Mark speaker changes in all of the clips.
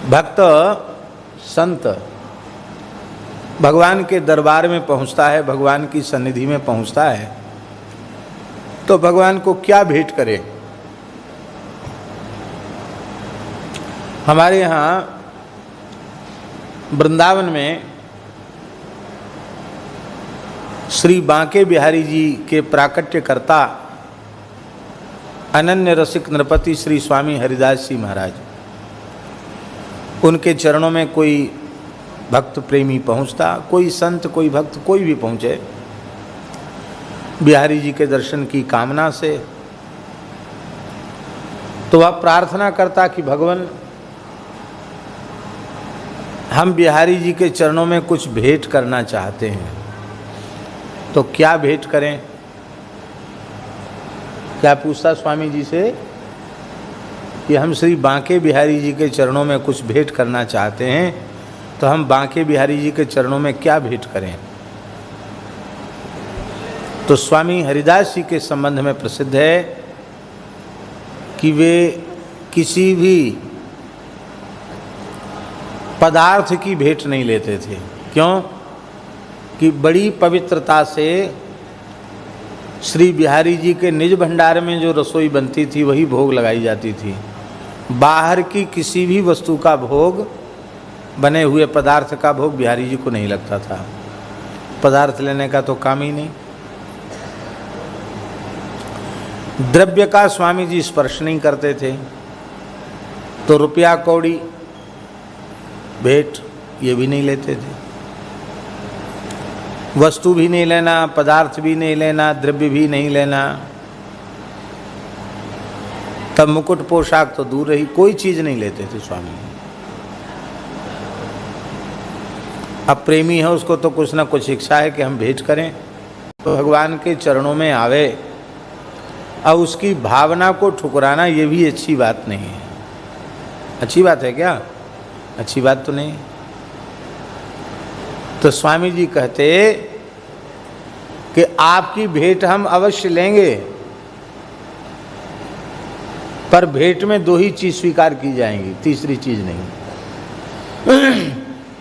Speaker 1: भक्त संत भगवान के दरबार में पहुंचता है, भगवान की सन्निधि में पहुंचता है, तो भगवान को क्या भेंट करे। हमारे यहाँ वृंदावन में श्री बांके बिहारी जी के प्राकट्यकर्ता अनन्य रसिक नृपति श्री स्वामी हरिदास जी महाराज, उनके चरणों में कोई भक्त प्रेमी पहुंचता, कोई संत, कोई भक्त, कोई भी पहुंचे बिहारी जी के दर्शन की कामना से, तो वह प्रार्थना करता कि भगवान हम बिहारी जी के चरणों में कुछ भेंट करना चाहते हैं, तो क्या भेंट करें। क्या पूछता स्वामी जी से कि हम श्री बांके बिहारी जी के चरणों में कुछ भेंट करना चाहते हैं, तो हम बांके बिहारी जी के चरणों में क्या भेंट करें। तो स्वामी हरिदास जी के संबंध में प्रसिद्ध है कि वे किसी भी पदार्थ की भेंट नहीं लेते थे। क्यों? कि बड़ी पवित्रता से श्री बिहारी जी के निज भंडार में जो रसोई बनती थी वही भोग लगाई जाती थी। बाहर की किसी भी वस्तु का भोग, बने हुए पदार्थ का भोग बिहारी जी को नहीं लगता था। पदार्थ लेने का तो काम ही नहीं। द्रव्य का स्वामी जी स्पर्श नहीं करते थे, तो रुपया कौड़ी भेंट ये भी नहीं लेते थे। वस्तु भी नहीं लेना, पदार्थ भी नहीं लेना, द्रव्य भी नहीं लेना। तब मुकुट पोशाक तो दूर रही, कोई चीज नहीं लेते थे स्वामी। अब प्रेमी है, उसको तो कुछ ना कुछ इच्छा है कि हम भेंट करें, तो भगवान के चरणों में आवे। अब उसकी भावना को ठुकराना ये भी अच्छी बात नहीं है। अच्छी बात है क्या? अच्छी बात तो नहीं। तो स्वामी जी कहते कि आपकी भेंट हम अवश्य लेंगे, पर भेंट में दो ही चीज स्वीकार की जाएंगी, तीसरी चीज नहीं।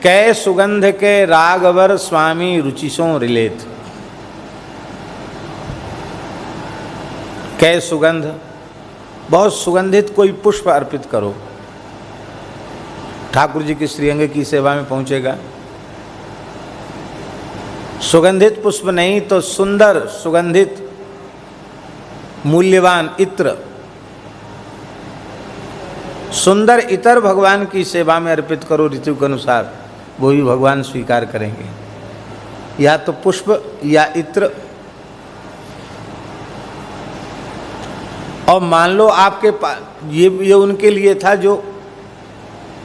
Speaker 1: कै सुगंध के रागवर स्वामी रुचिसों रिलेत। कै सुगंध, बहुत सुगंधित कोई पुष्प अर्पित करो। ठाकुर जी के श्रीअंग की सेवा में पहुंचेगा। सुगंधित पुष्प नहीं तो सुंदर सुगंधित मूल्यवान इत्र, सुंदर इतर भगवान की सेवा में अर्पित करो ऋतु के अनुसार, वो भी भगवान स्वीकार करेंगे। या तो पुष्प या इत्र। और मान लो आपके पास ये उनके लिए था जो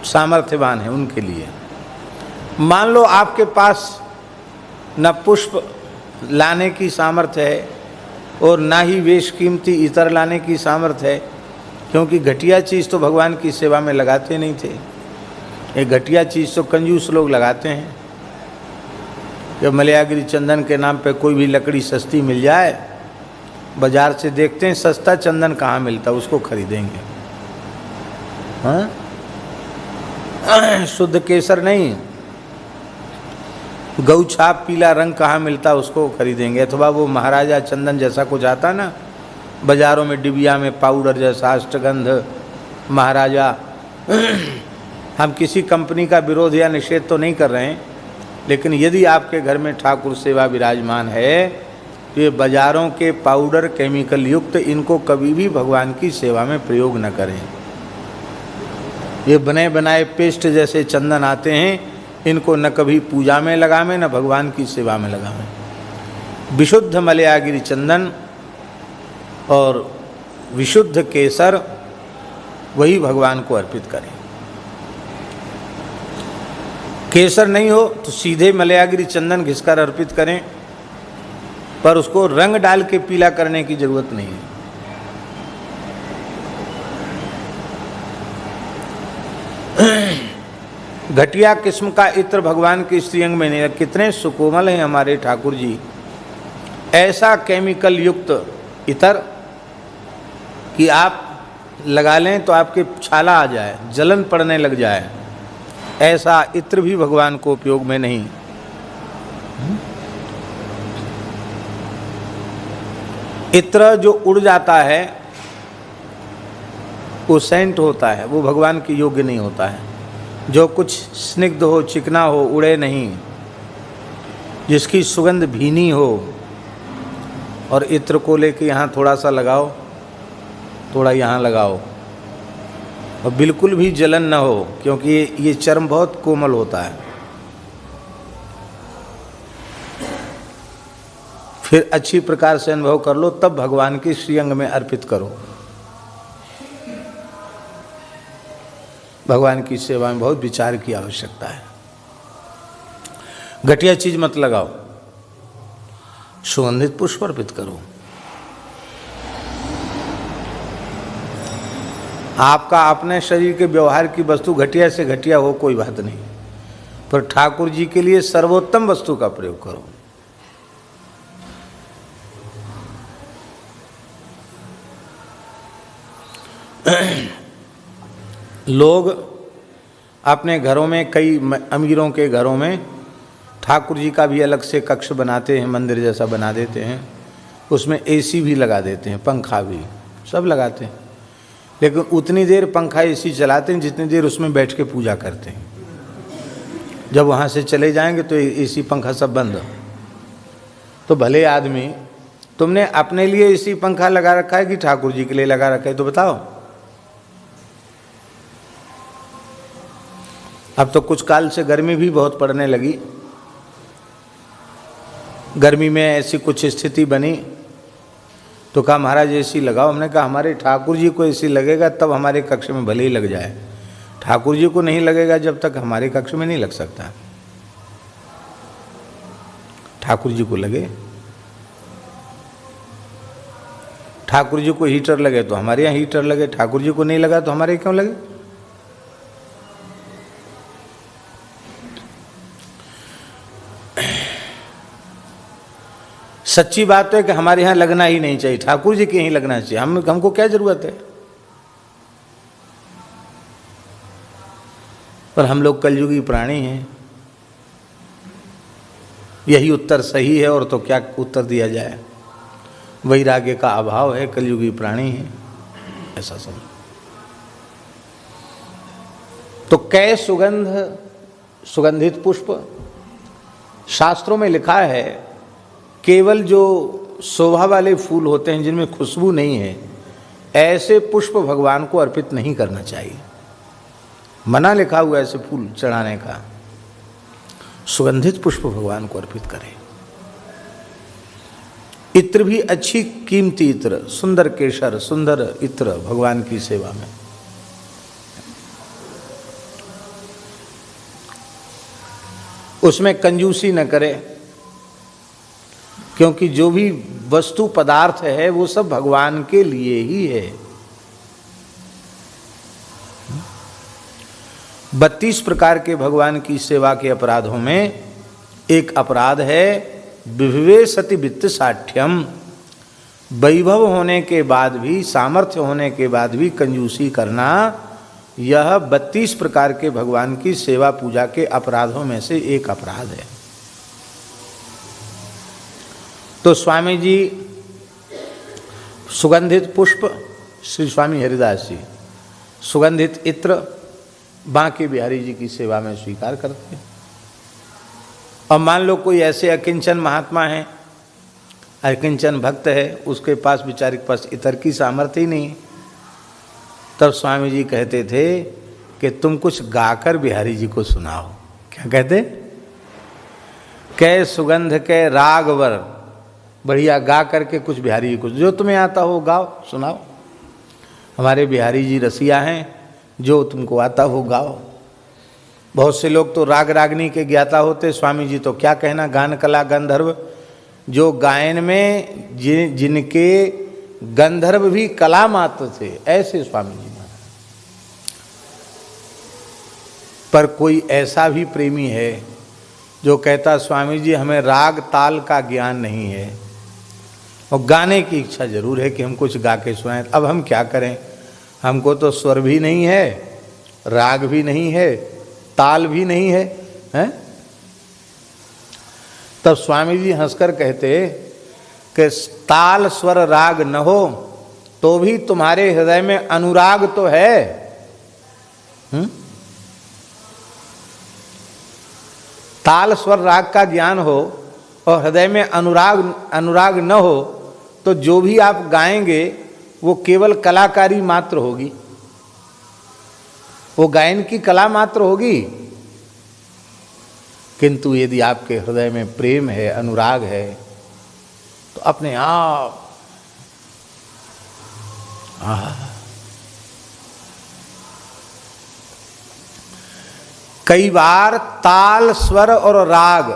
Speaker 1: सामर्थ्यवान है, उनके लिए। मान लो आपके पास न पुष्प लाने की सामर्थ्य है और ना ही वेश कीमती इतर लाने की सामर्थ्य है, क्योंकि घटिया चीज़ तो भगवान की सेवा में लगाते नहीं थे। ये घटिया चीज़ तो कंजूस लोग लगाते हैं कि मलयागिरी चंदन के नाम पे कोई भी लकड़ी सस्ती मिल जाए, बाजार से देखते हैं सस्ता चंदन कहाँ मिलता, उसको खरीदेंगे। हाँ, शुद्ध केसर नहीं, गौ छाप पीला रंग कहाँ मिलता, उसको खरीदेंगे। अथवा वो महाराजा चंदन जैसा कुछ आता ना बाजारों में, डिबिया में पाउडर जैसा, अष्टगंध महाराजा। हम किसी कंपनी का विरोध या निषेध तो नहीं कर रहे हैं, लेकिन यदि आपके घर में ठाकुर सेवा विराजमान है तो ये बाजारों के पाउडर केमिकल युक्त, इनको कभी भी भगवान की सेवा में प्रयोग न करें। ये बने बनाए पेस्ट जैसे चंदन आते हैं, इनको न कभी पूजा में लगावें न भगवान की सेवा में लगावें। विशुद्ध मलयागिरी चंदन और विशुद्ध केसर, वही भगवान को अर्पित करें। केसर नहीं हो तो सीधे मलयागिरी चंदन घिसकर अर्पित करें, पर उसको रंग डाल के पीला करने की जरूरत नहीं है। घटिया किस्म का इत्र भगवान के श्रीअंग में नहीं। कितने सुकोमल हैं हमारे ठाकुर जी। ऐसा केमिकल युक्त इतर कि आप लगा लें तो आपके छाला आ जाए, जलन पड़ने लग जाए। ऐसा इत्र भी भगवान को उपयोग में नहीं। इत्र जो उड़ जाता है वो सेंट होता है, वो भगवान के योग्य नहीं होता है। जो कुछ स्निग्ध हो, चिकना हो, उड़े नहीं, जिसकी सुगंध भीनी हो, और इत्र को लेके यहाँ थोड़ा सा लगाओ, थोड़ा यहाँ लगाओ, और बिल्कुल भी जलन न हो, क्योंकि ये चर्म बहुत कोमल होता है। फिर अच्छी प्रकार से अनुभव कर लो, तब भगवान के श्रीअंग में अर्पित करो। भगवान की सेवा में बहुत विचार की आवश्यकता है। घटिया चीज मत लगाओ, सुगंधित पुष्प अर्पित करो। आपका अपने शरीर के व्यवहार की वस्तु घटिया से घटिया हो, कोई बात नहीं, पर ठाकुर जी के लिए सर्वोत्तम वस्तु का प्रयोग करो। लोग अपने घरों में, कई अमीरों के घरों में ठाकुर जी का भी अलग से कक्ष बनाते हैं, मंदिर जैसा बना देते हैं, उसमें एसी भी लगा देते हैं, पंखा भी, सब लगाते हैं, लेकिन उतनी देर पंखा एसी चलाते हैं जितनी देर उसमें बैठ के पूजा करते हैं। जब वहाँ से चले जाएंगे तो एसी पंखा सब बंद। तो भले आदमी, तुमने अपने लिए एसी पंखा लगा रखा है कि ठाकुर जी के लिए लगा रखा है, तो बताओ। अब तो कुछ काल से गर्मी भी बहुत पड़ने लगी। गर्मी में ऐसी कुछ स्थिति बनी तो कहा महाराज एसी लगाओ। हमने कहा हमारे ठाकुर जी को एसी लगेगा तब हमारे कक्ष में भले ही लग जाए, ठाकुर जी को नहीं लगेगा जब तक हमारे कक्ष में नहीं लग सकता। ठाकुर जी को लगे, ठाकुर जी को हीटर लगे तो हमारे यहाँ हीटर लगे, ठाकुर जी को नहीं लगा तो हमारे क्यों लगे। सच्ची बात तो है कि हमारे यहाँ लगना ही नहीं चाहिए, ठाकुर जी के यहीं लगना चाहिए। हमको क्या जरूरत है। पर हम लोग कलयुगी प्राणी हैं, यही उत्तर सही है, और तो क्या उत्तर दिया जाए। वैराग्य का अभाव है, कलयुगी प्राणी है, ऐसा समझ। तो कै सुगंधित पुष्प, शास्त्रों में लिखा है केवल जो शोभा वाले फूल होते हैं जिनमें खुशबू नहीं है, ऐसे पुष्प भगवान को अर्पित नहीं करना चाहिए। मना लिखा हुआ ऐसे फूल चढ़ाने का। सुगंधित पुष्प भगवान को अर्पित करें। इत्र भी अच्छी कीमती इत्र, सुंदर केसर, सुंदर इत्र भगवान की सेवा में। उसमें कंजूसी न करे, क्योंकि जो भी वस्तु पदार्थ है वो सब भगवान के लिए ही है। 32 प्रकार के भगवान की सेवा के अपराधों में एक अपराध है विभवे सति वित्त साठ्यम। वैभव होने के बाद भी, सामर्थ्य होने के बाद भी कंजूसी करना, यह 32 प्रकार के भगवान की सेवा पूजा के अपराधों में से एक अपराध है। तो स्वामी जी सुगंधित पुष्प, श्री स्वामी हरिदास जी सुगंधित इत्र बांके बिहारी जी की सेवा में स्वीकार करते हैं। और मान लो कोई ऐसे अकिंचन महात्मा है, अकिंचन भक्त है, उसके पास बेचारे के पास इत्र की सामर्थ्य ही नहीं, तब स्वामी जी कहते थे कि तुम कुछ गाकर बिहारी जी को सुनाओ। क्या कहते? कै सुगंध के रागवर, बढ़िया गा करके कुछ बिहारी जी को, जो तुम्हें आता हो गाओ, सुनाओ। हमारे बिहारी जी रसिया हैं, जो तुमको आता हो गाओ। बहुत से लोग तो राग रागनी के ज्ञाता होते, स्वामी जी तो क्या कहना, गान कला गंधर्व, जो गायन में जिनके गंधर्व भी कला मात्र थे, ऐसे स्वामी जी। पर कोई ऐसा भी प्रेमी है जो कहता स्वामी जी हमें राग ताल का ज्ञान नहीं है, और गाने की इच्छा जरूर है कि हम कुछ गा के सुनाएं। अब हम क्या करें, हमको तो स्वर भी नहीं है, राग भी नहीं है, ताल भी नहीं है, हैं? तब स्वामी जी हंसकर कहते कि ताल स्वर राग न हो तो भी तुम्हारे हृदय में अनुराग तो है। ताल स्वर राग का ज्ञान हो और हृदय में अनुराग न हो तो जो भी आप गाएंगे वो केवल कलाकारी मात्र होगी, वो गायन की कला मात्र होगी। किंतु यदि आपके हृदय में प्रेम है, अनुराग है, तो अपने आप कई बार ताल, स्वर और राग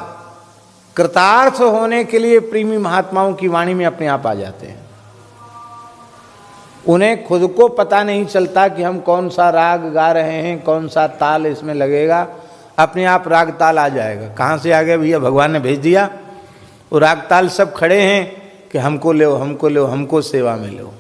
Speaker 1: कृतार्थ होने के लिए प्रेमी महात्माओं की वाणी में अपने आप आ जाते हैं। उन्हें खुद को पता नहीं चलता कि हम कौन सा राग गा रहे हैं, कौन सा ताल इसमें लगेगा, अपने आप राग ताल आ जाएगा। कहाँ से आ गया भैया? भगवान ने भेज दिया। वो राग ताल सब खड़े हैं कि हमको लो, हमको लो, हमको सेवा में लो।